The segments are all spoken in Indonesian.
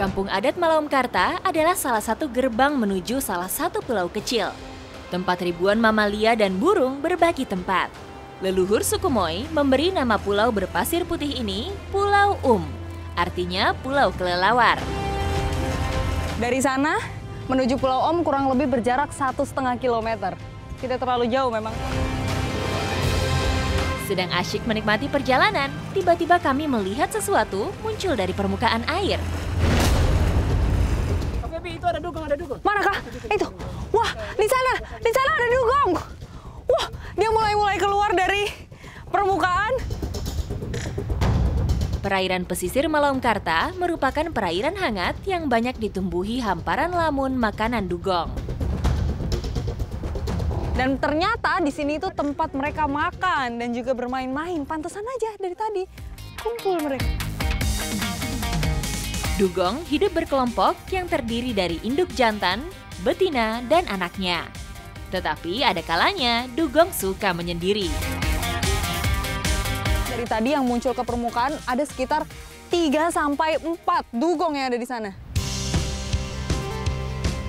Kampung adat Malaumkarta adalah salah satu gerbang menuju salah satu pulau kecil. Tempat ribuan mamalia dan burung berbagi tempat. Leluhur suku Moy memberi nama pulau berpasir putih ini Pulau artinya pulau kelelawar. Dari sana menuju Pulau kurang lebih berjarak 1,5 kilometer. Tidak terlalu jauh memang. Sedang asyik menikmati perjalanan, tiba-tiba kami melihat sesuatu muncul dari permukaan air. Itu ada dugong, ada dugong. Manakah? Itu. Wah, di sana ada dugong. Wah, dia mulai keluar dari permukaan. Perairan pesisir Malaumkarta merupakan perairan hangat yang banyak ditumbuhi hamparan lamun makanan dugong. Dan ternyata di sini itu tempat mereka makan dan juga bermain-main. Pantesan aja dari tadi kumpul mereka. Dugong hidup berkelompok yang terdiri dari induk jantan, betina, dan anaknya. Tetapi ada kalanya dugong suka menyendiri. Dari tadi yang muncul ke permukaan ada sekitar 3-4 dugong yang ada di sana.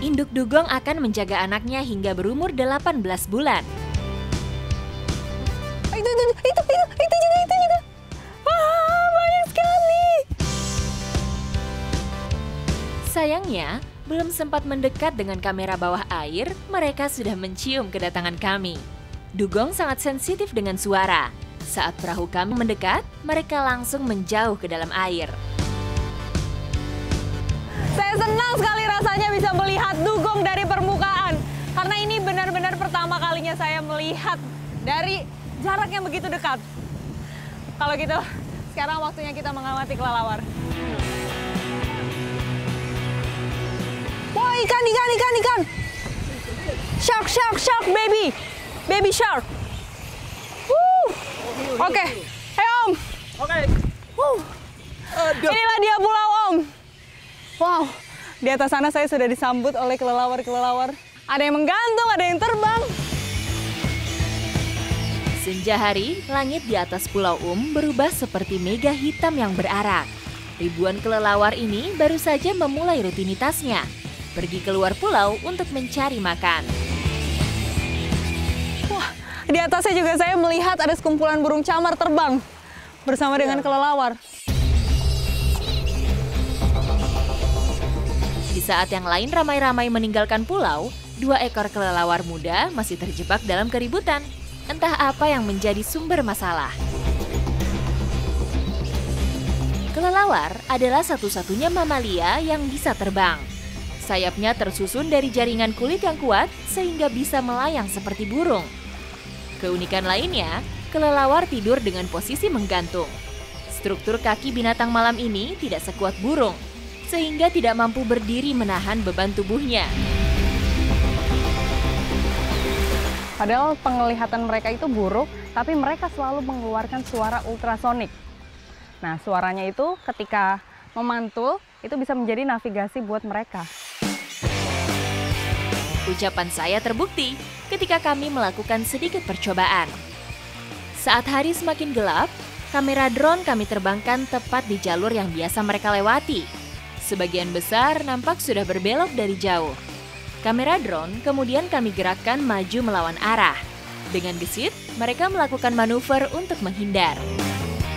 Induk dugong akan menjaga anaknya hingga berumur 18 bulan. Itu juga. Wah, banyak sekali. Sayangnya, belum sempat mendekat dengan kamera bawah air, mereka sudah mencium kedatangan kami. Dugong sangat sensitif dengan suara. Saat perahu kami mendekat, mereka langsung menjauh ke dalam air. Saya senang sekali rasanya bisa melihat dugong dari permukaan. Karena ini benar-benar pertama kalinya saya melihat dari jarak yang begitu dekat. Kalau gitu, sekarang waktunya kita mengamati kelelawar. Wah, ikan. Shark, baby. Baby shark. Oke. Hey, Om. Oke. Inilah dia pulau, Om. Wow, di atas sana saya sudah disambut oleh kelelawar-kelelawar. Ada yang menggantung, ada yang terbang. Senja hari, langit di atas Pulau berubah seperti mega hitam yang berarak. Ribuan kelelawar ini baru saja memulai rutinitasnya. Pergi keluar pulau untuk mencari makan. Wah, di atasnya juga saya melihat ada sekumpulan burung camar terbang bersama dengan kelelawar. Di saat yang lain ramai-ramai meninggalkan pulau, 2 ekor kelelawar muda masih terjebak dalam keributan. Entah apa yang menjadi sumber masalah. Kelelawar adalah satu-satunya mamalia yang bisa terbang. Sayapnya tersusun dari jaringan kulit yang kuat sehingga bisa melayang seperti burung. Keunikan lainnya, kelelawar tidur dengan posisi menggantung. Struktur kaki binatang malam ini tidak sekuat burung, sehingga tidak mampu berdiri menahan beban tubuhnya. Padahal penglihatan mereka itu buruk, tapi mereka selalu mengeluarkan suara ultrasonik. Nah, suaranya itu ketika memantul, itu bisa menjadi navigasi buat mereka. Ucapan saya terbukti ketika kami melakukan sedikit percobaan. Saat hari semakin gelap, kamera drone kami terbangkan tepat di jalur yang biasa mereka lewati. Sebagian besar nampak sudah berbelok dari jauh. Kamera drone kemudian kami gerakkan maju melawan arah. Dengan gesit, mereka melakukan manuver untuk menghindar.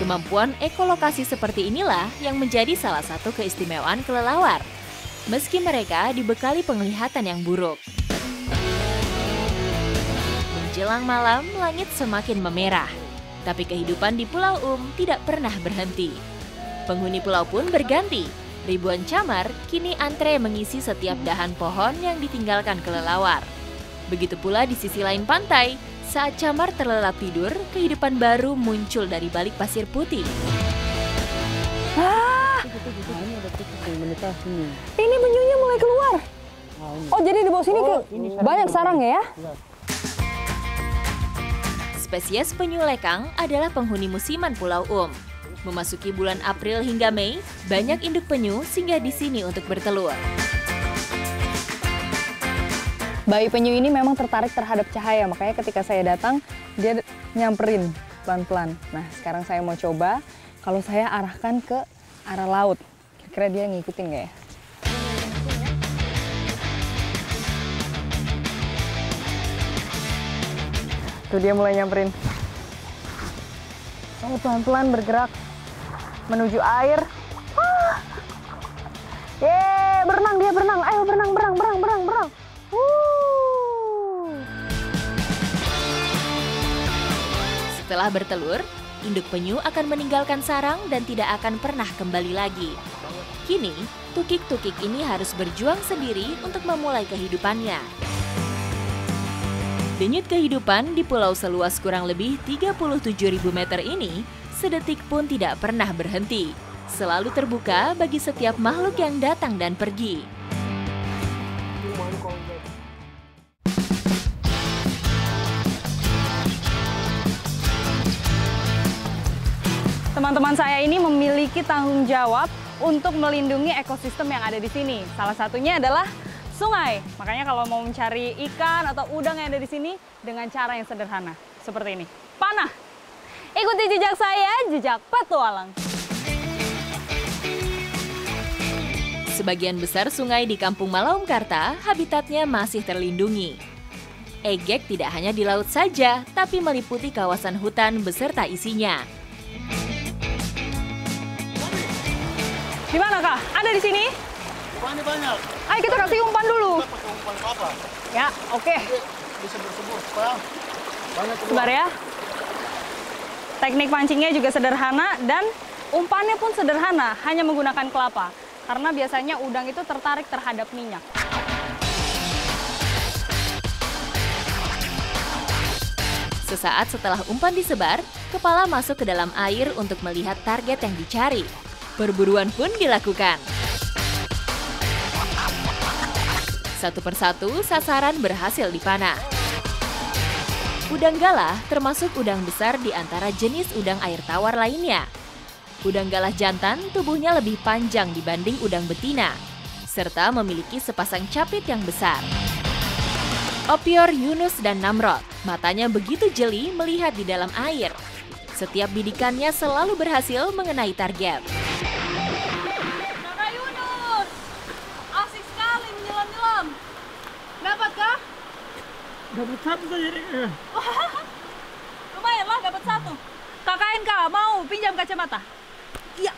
Kemampuan ekolokasi seperti inilah yang menjadi salah satu keistimewaan kelelawar. Meski mereka dibekali penglihatan yang buruk. Menjelang malam, langit semakin memerah. Tapi kehidupan di Pulau tidak pernah berhenti. Penghuni pulau pun berganti. Ribuan camar kini antre mengisi setiap dahan pohon yang ditinggalkan kelelawar. Begitu pula di sisi lain pantai, saat camar terlelap tidur, kehidupan baru muncul dari balik pasir putih. Ini penyunya mulai keluar. Oh, jadi di bawah sini banyak sarangnya ya? Spesies penyu lekang adalah penghuni musiman Pulau Memasuki bulan April hingga Mei, banyak induk penyu singgah di sini untuk bertelur. Bayi penyu ini memang tertarik terhadap cahaya, makanya ketika saya datang, dia nyamperin pelan-pelan. Nah, sekarang saya mau coba kalau saya arahkan ke arah laut. Kira-kira dia ngikutin nggak ya? Tuh dia mulai nyamperin. Oh, pelan-pelan bergerak menuju air. Yeay, berenang dia, berenang. Ayo berenang. Setelah bertelur, induk penyu akan meninggalkan sarang dan tidak akan pernah kembali lagi. Kini, tukik-tukik ini harus berjuang sendiri untuk memulai kehidupannya. Denyut kehidupan di pulau seluas kurang lebih 37.000 meter ini sedetik pun tidak pernah berhenti. Selalu terbuka bagi setiap makhluk yang datang dan pergi. Teman-teman saya ini memiliki tanggung jawab untuk melindungi ekosistem yang ada di sini. Salah satunya adalah sungai. Makanya kalau mau mencari ikan atau udang yang ada di sini dengan cara yang sederhana. Seperti ini. Panah. Ikuti jejak saya, jejak petualang. Sebagian besar sungai di Kampung Malaumkarta habitatnya masih terlindungi. Egek tidak hanya di laut saja, tapi meliputi kawasan hutan beserta isinya. Di mana, Kak? Ada di sini? Umpannya banyak. Ayo kita kasih umpan dulu. Kita pakai umpan apa? Ya, oke. Bisa bersebut supaya banyak keluar. Sebentar ya. Teknik pancingnya juga sederhana dan umpannya pun sederhana, hanya menggunakan kelapa. Karena biasanya udang itu tertarik terhadap minyak. Sesaat setelah umpan disebar, kepala masuk ke dalam air untuk melihat target yang dicari. Perburuan pun dilakukan. Satu persatu sasaran berhasil dipanah. Udang galah termasuk udang besar di antara jenis udang air tawar lainnya. Udang galah jantan tubuhnya lebih panjang dibanding udang betina, serta memiliki sepasang capit yang besar. Opior, Yunus, dan Namrod, matanya begitu jeli melihat di dalam air. Setiap bidikannya selalu berhasil mengenai target. Kakak Yunus, asik sekali menyelam-nyelam. Dapatkah? Dapat satu saja. Lumayan lah, dapat satu. Kakak NK, mau pinjam kacamata? Iya.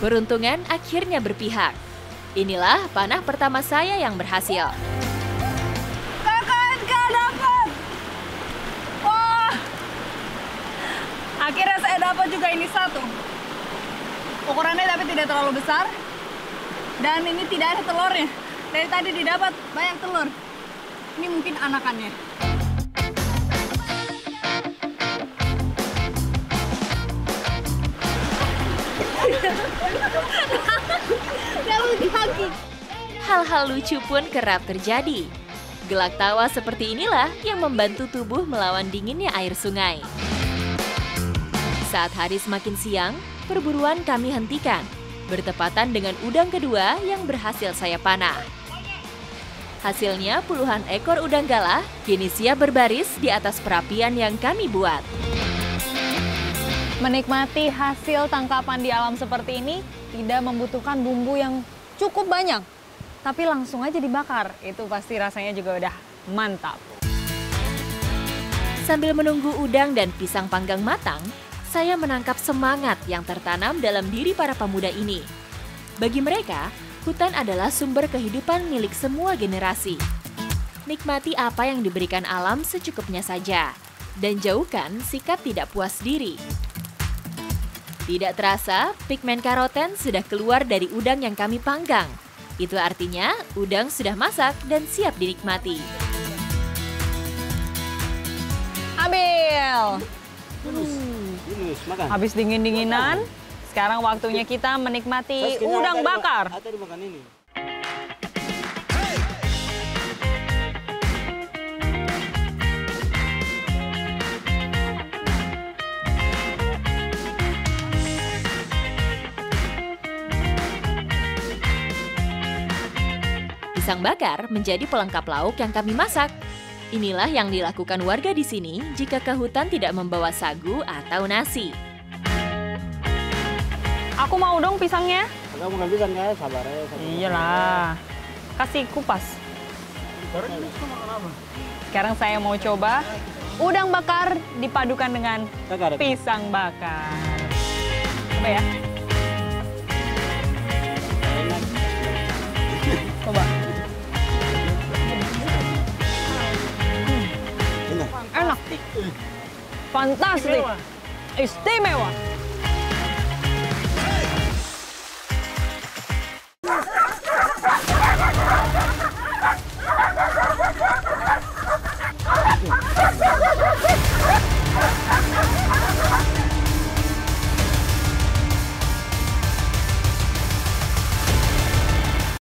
Peruntungan akhirnya berpihak. Inilah panah pertama saya yang berhasil. Kakak NK dapat. Wah. Akhirnya saya dapat juga ini satu. Ukurannya tapi tidak terlalu besar. Dan ini tidak ada telurnya. Dari tadi didapat banyak telur. Ini mungkin anakannya. Hal-hal lucu pun kerap terjadi. Gelak tawa seperti inilah yang membantu tubuh melawan dinginnya air sungai. Saat hari semakin siang, perburuan kami hentikan, bertepatan dengan udang kedua yang berhasil saya panah. Hasilnya puluhan ekor udang galah kini siap berbaris di atas perapian yang kami buat. Menikmati hasil tangkapan di alam seperti ini tidak membutuhkan bumbu yang cukup banyak, tapi langsung aja dibakar. Itu pasti rasanya juga udah mantap. Sambil menunggu udang dan pisang panggang matang, saya menangkap semangat yang tertanam dalam diri para pemuda ini. Bagi mereka, hutan adalah sumber kehidupan milik semua generasi. Nikmati apa yang diberikan alam secukupnya saja, dan jauhkan sikap tidak puas diri. Tidak terasa, pigmen karoten sudah keluar dari udang yang kami panggang. Itu artinya udang sudah masak dan siap dinikmati. Ambil! Yunus, makan. Habis dingin-dinginan, sekarang waktunya kita menikmati udang bakar. Tadi makan ini. Pisang bakar menjadi pelengkap lauk yang kami masak. Inilah yang dilakukan warga di sini jika ke hutan tidak membawa sagu atau nasi. Aku mau dong pisangnya. Kamu nggak bisa nggak? Sabar ya. Iyalah. Kasih kupas. Baru ini suka makan apa? Sekarang saya mau coba udang bakar dipadukan dengan Bakar. pisang bakar. Coba ya. Enak. Coba. Enak. Enak. Fantastik. Istimewa.